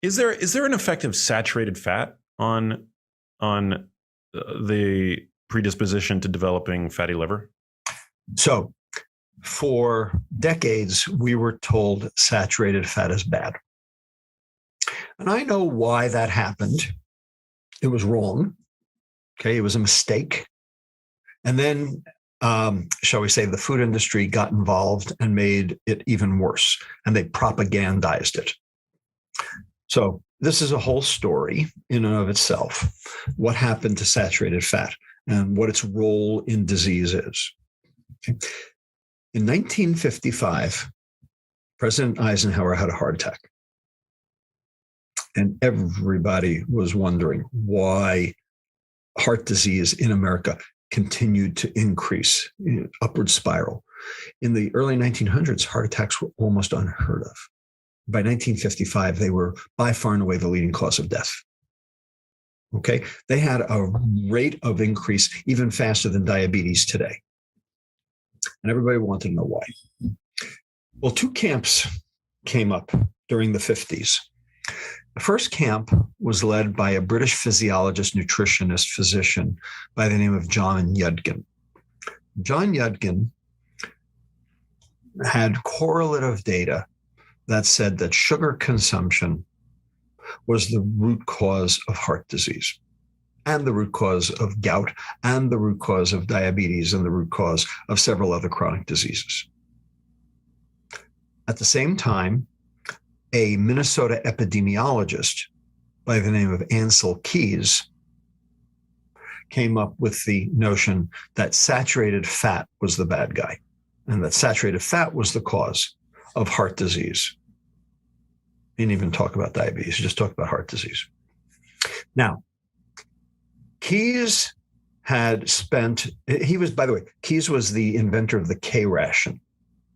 Is there an effect of saturated fat on the predisposition to developing fatty liver? So for decades, we were told saturated fat is bad. And I know why that happened. It was wrong. Okay, it was a mistake. And then, shall we say, the food industry got involved and made it even worse, and they propagandized it. So this is a whole story in and of itself, what happened to saturated fat and what its role in disease is. Okay. In 1955, President Eisenhower had a heart attack. And everybody was wondering why heart disease in America continued to increase, upward spiral. In the early 1900s, heart attacks were almost unheard of. By 1955, they were by far and away the leading cause of death. Okay, they had a rate of increase even faster than diabetes today. And everybody wanted to know why. Well, two camps came up during the 50s. The first camp was led by a British physiologist, nutritionist, physician by the name of John Yudkin. John Yudkin had correlative data that said that sugar consumption was the root cause of heart disease, and the root cause of gout, and the root cause of diabetes, and the root cause of several other chronic diseases. At the same time, a Minnesota epidemiologist by the name of Ansel Keys came up with the notion that saturated fat was the bad guy, and that saturated fat was the cause of heart disease. He didn't even talk about diabetes, he just talked about heart disease. Now, Keys had spent, by the way, Keys was the inventor of the K ration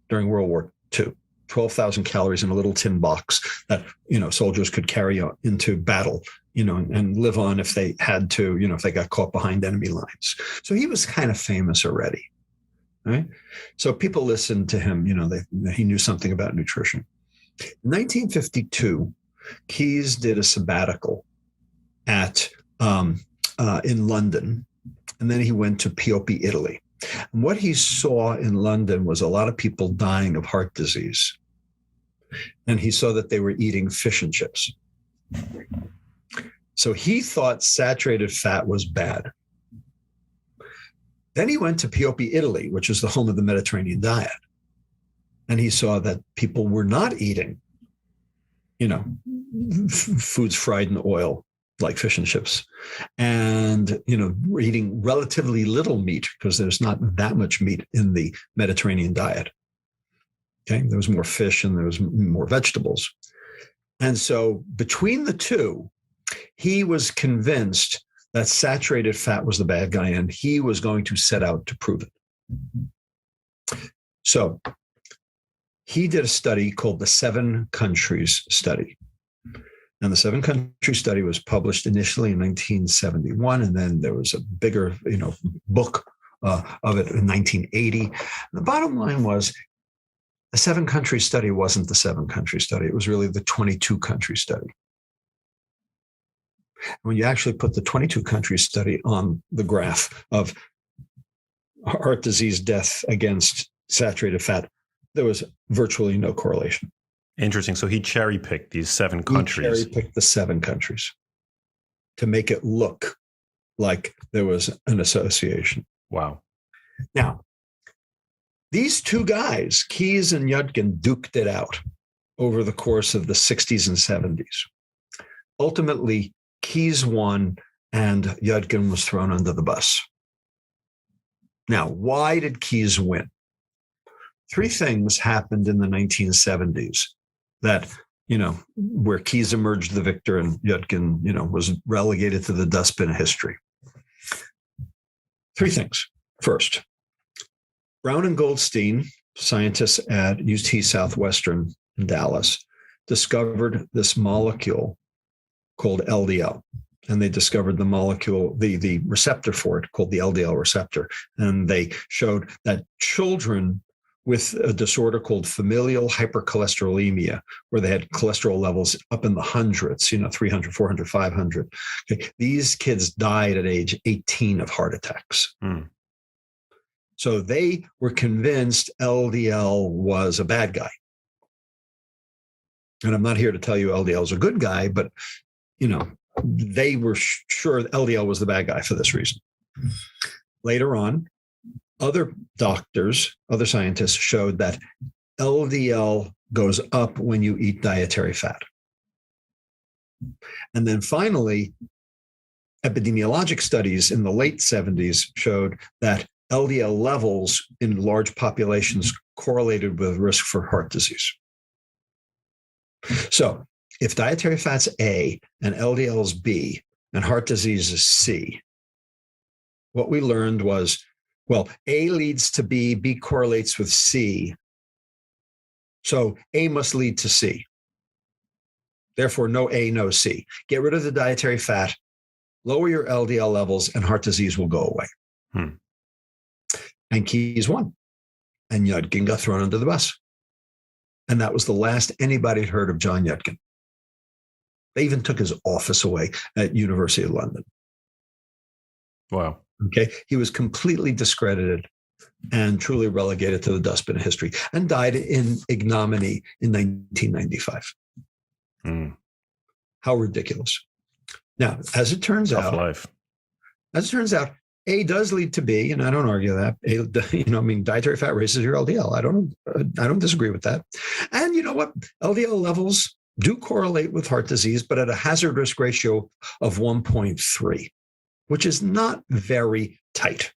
during World War II. 12,000 calories in a little tin box that, soldiers could carry on into battle, and live on if they had to, if they got caught behind enemy lines. So he was kind of famous already, right? So people listened to him, he knew something about nutrition. In 1952, Keys did a sabbatical in London, and then he went to Poppi, Italy. And what he saw in London was a lot of people dying of heart disease. And he saw that they were eating fish and chips. So he thought saturated fat was bad. Then he went to Poppi, Italy, which is the home of the Mediterranean diet. And he saw that people were not eating, foods fried in oil, like fish and chips, and we're eating relatively little meat because there's not that much meat in the Mediterranean diet. Okay, there was more fish and there was more vegetables. And so between the two, he was convinced that saturated fat was the bad guy, and he was going to set out to prove it. So he did a study called the 7 Countries Study. And the 7 Countries Study was published initially in 1971, and then there was a bigger, book of it in 1980. The bottom line was the 7 Countries Study wasn't the 7 Countries Study. It was really the 22 Countries Study. When you actually put the 22 Countries Study on the graph of heart disease death against saturated fat, there was virtually no correlation. Interesting. So he cherry-picked these 7 countries. He cherry-picked the 7 countries to make it look like there was an association. Wow. Now, these two guys, Keys and Yudkin, duked it out over the course of the 60s and 70s. Ultimately, Keys won and Yudkin was thrown under the bus. Now, why did Keys win? 3 things happened in the 1970s that, where Keys emerged the victor and Yudkin, was relegated to the dustbin of history. 3 things. First, Brown and Goldstein, scientists at UT Southwestern in Dallas, discovered this molecule called LDL. And they discovered the molecule, the receptor for it called the LDL receptor. And they showed that children with a disorder called familial hypercholesterolemia, where they had cholesterol levels up in the hundreds, 300, 400, 500. Okay. These kids died at age 18 of heart attacks. Mm. So they were convinced LDL was a bad guy. And I'm not here to tell you LDL is a good guy, but, they were sure LDL was the bad guy for this reason. Later on, other doctors, other scientists showed that LDL goes up when you eat dietary fat. And then finally, epidemiologic studies in the late 70s showed that LDL levels in large populations correlated with risk for heart disease. So if dietary fat's A and LDL is B and heart disease is C, what we learned was, well, A leads to B, B correlates with C. So A must lead to C. Therefore, no A, no C. Get rid of the dietary fat, lower your LDL levels, and heart disease will go away. And Keyes won. And Yudkin got thrown under the bus. And that was the last anybody had heard of John Yudkin. They even took his office away at University of London. Wow. Okay. He was completely discredited and truly relegated to the dustbin of history and died in ignominy in 1995. How ridiculous. Now, as it turns out, A does lead to B, and I don't argue that. Dietary fat raises your LDL. I don't disagree with that. And you know what? LDL levels do correlate with heart disease, but at a hazard risk ratio of 1.3, which is not very tight.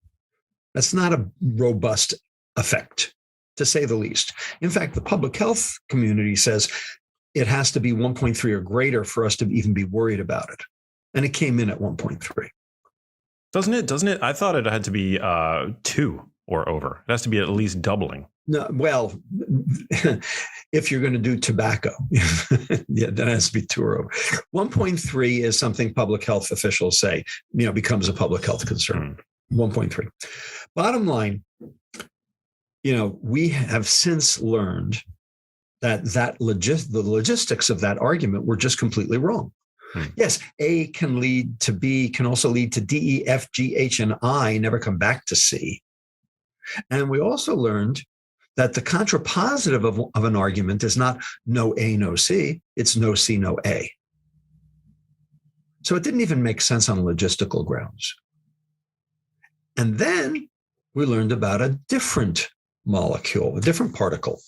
That's not a robust effect, to say the least. In fact, the public health community says it has to be 1.3 or greater for us to even be worried about it. And it came in at 1.3. Doesn't it? I thought it had to be 2 or over. It has to be at least doubling. No, well, if you're going to do tobacco, yeah, that has to be 2 or over. 1.3 is something public health officials say, becomes a public health concern. 1.3. Bottom line, we have since learned that the logistics of that argument were just completely wrong. Yes, A can lead to B, can also lead to D, E, F, G, H, and I, never come back to C. And we also learned that the contrapositive of an argument is not no A, no C, it's no C, no A. So it didn't even make sense on logistical grounds. And then we learned about a different molecule, a different particle.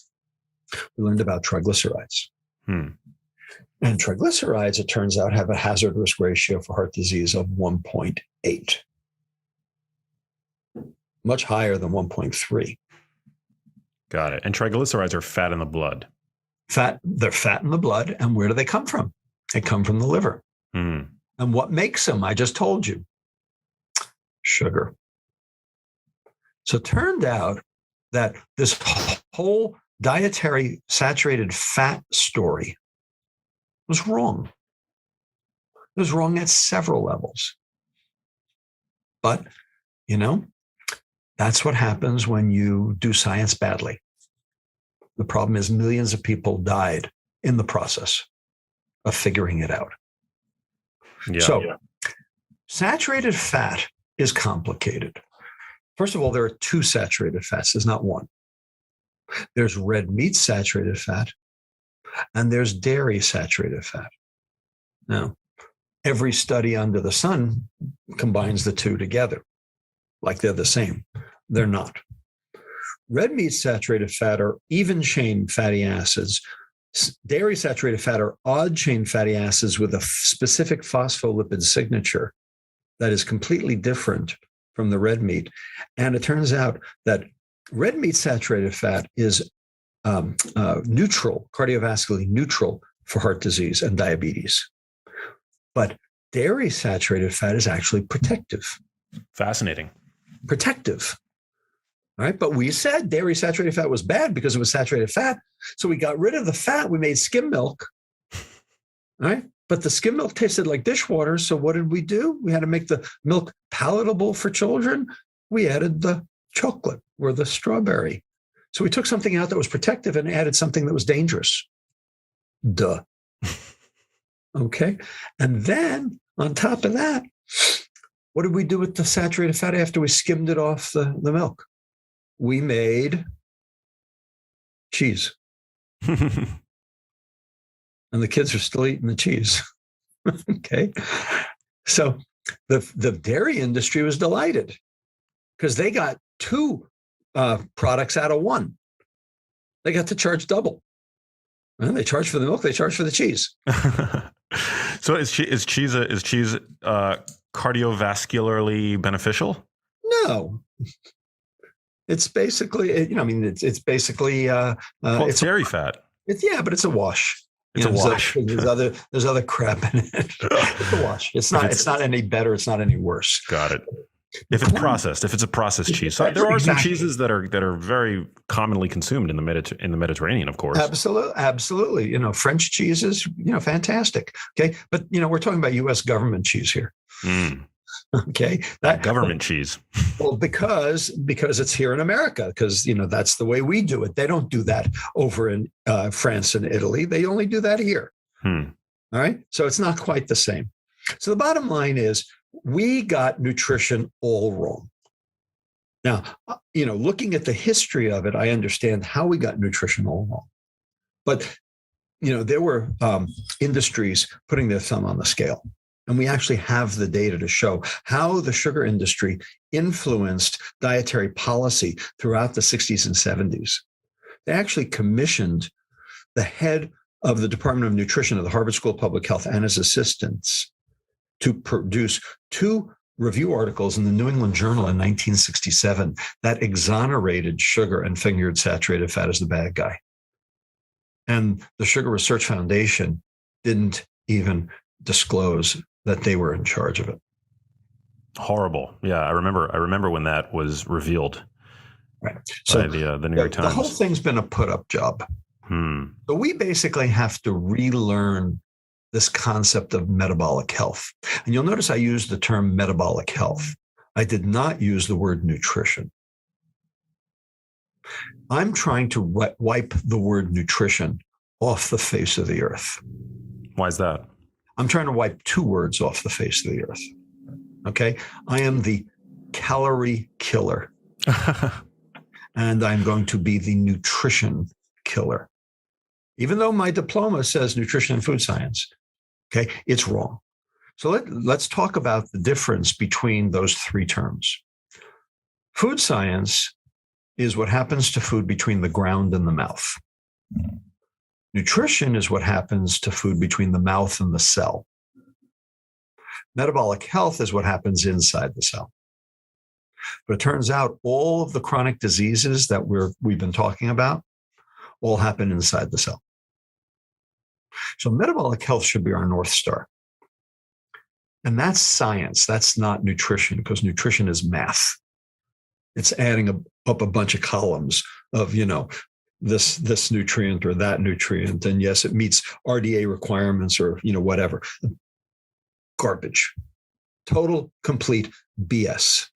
We learned about triglycerides. And triglycerides, it turns out, have a hazard risk ratio for heart disease of 1.8, much higher than 1.3. Got it. And triglycerides are fat in the blood. They're fat in the blood. And where do they come from? They come from the liver. And what makes them? I just told you. Sugar. So it turned out that this whole dietary saturated fat story was wrong. It was wrong at several levels. But, that's what happens when you do science badly. The problem is millions of people died in the process of figuring it out. Saturated fat is complicated. First of all, there are 2 saturated fats. There's not one. There's red meat saturated fat, and there's dairy saturated fat. Now, every study under the sun combines the 2 together, like they're the same. They're not. Red meat saturated fat are even chain fatty acids. Dairy saturated fat are odd chain fatty acids with a specific phospholipid signature that is completely different from the red meat. And it turns out that red meat saturated fat is neutral, cardiovascularly neutral for heart disease and diabetes. But dairy saturated fat is actually protective. Fascinating. Protective. All right. But we said dairy saturated fat was bad because it was saturated fat. So we got rid of the fat. We made skim milk. All right. But the skim milk tasted like dishwater. So what did we do? We had to make the milk palatable for children. We added the chocolate or the strawberry. So we took something out that was protective and added something that was dangerous. Duh. Okay. And then on top of that, what did we do with the saturated fat after we skimmed it off the milk? We made cheese. And the kids are still eating the cheese. Okay. So the dairy industry was delighted because they got two products out of one. They got to charge double. And they charge for the milk, they charge for the cheese. So is cheese cardiovascularly beneficial? No. It's basically, it's basically it's dairy fat. But it's a wash. It's a wash. There's other crap in it. It's a wash. It's not any better. It's not any worse. Got it. If it's a processed cheese, so there are some cheeses that are very commonly consumed in the Mediterranean, of course. Absolutely. French cheese is fantastic. Okay, but we're talking about U.S. government cheese here. Okay, that government cheese. Well, because it's here in America, because that's the way we do it. They don't do that over in France and Italy. They only do that here. All right, so it's not quite the same. So the bottom line is we got nutrition all wrong. Now, looking at the history of it, I understand how we got nutrition all wrong. But there were industries putting their thumb on the scale. And we actually have the data to show how the sugar industry influenced dietary policy throughout the 60s and 70s. They actually commissioned the head of the Department of Nutrition of the Harvard School of Public Health and his assistants to produce 2 review articles in the New England Journal in 1967 that exonerated sugar and fingered saturated fat as the bad guy. And the Sugar Research Foundation didn't even disclose that they were in charge of it. Horrible. Yeah, I remember when that was revealed. Right. So by the New York Times. The whole thing's been a put-up job. So we basically have to relearn this concept of metabolic health. And you'll notice I used the term metabolic health. I did not use the word nutrition. I'm trying to wipe the word nutrition off the face of the earth. Why is that? I'm trying to wipe 2 words off the face of the earth. Okay. I am the calorie killer. And I'm going to be the nutrition killer. Even though my diploma says nutrition and food science. Okay. It's wrong. So let's talk about the difference between those 3 terms. Food science is what happens to food between the ground and the mouth. Nutrition is what happens to food between the mouth and the cell. Metabolic health is what happens inside the cell. But it turns out all of the chronic diseases that we've been talking about all happen inside the cell. So metabolic health should be our North Star. And that's science. That's not nutrition, because nutrition is math. It's adding up a bunch of columns of, this nutrient or that nutrient. And yes, it meets RDA requirements or, whatever. Garbage. Total, complete BS.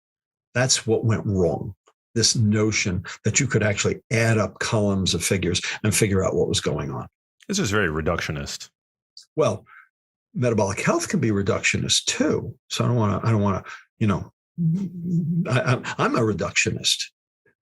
That's what went wrong. This notion that you could actually add up columns of figures and figure out what was going on. This is very reductionist. Well, metabolic health can be reductionist too. So I don't want to, I'm a reductionist.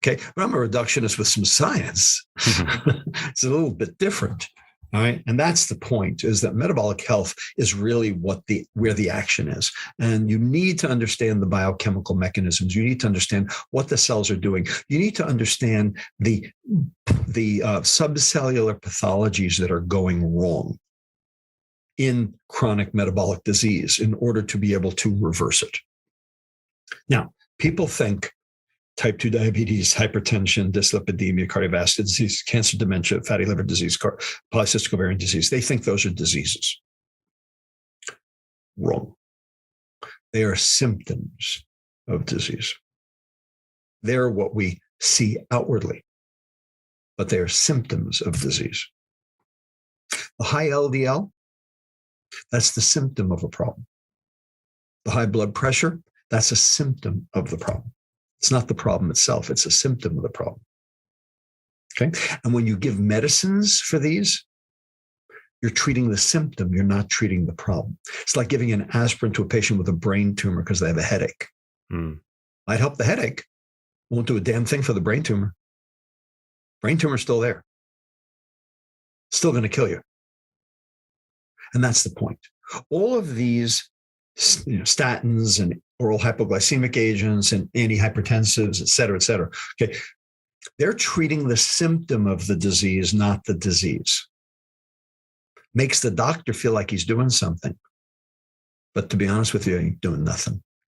Okay. But I'm a reductionist with some science. It's a little bit different. All right. And that's the point, is that metabolic health is really where the action is. And you need to understand the biochemical mechanisms. You need to understand what the cells are doing. You need to understand the subcellular pathologies that are going wrong in chronic metabolic disease in order to be able to reverse it. Now, people think type 2 diabetes, hypertension, dyslipidemia, cardiovascular disease, cancer, dementia, fatty liver disease, polycystic ovarian disease. They think those are diseases. Wrong. They are symptoms of disease. They're what we see outwardly, but they are symptoms of disease. The high LDL, that's the symptom of a problem. The high blood pressure, that's a symptom of the problem. It's not the problem itself. It's a symptom of the problem. Okay. And when you give medicines for these, you're treating the symptom. You're not treating the problem. It's like giving an aspirin to a patient with a brain tumor because they have a headache. Might help the headache. Won't do a damn thing for the brain tumor. Brain tumor's still there. Still going to kill you. And that's the point. All of these statins and oral hypoglycemic agents and antihypertensives, et cetera, okay, they're treating the symptom of the disease, not the disease. Makes the doctor feel like he's doing something. But to be honest with you, he's doing nothing.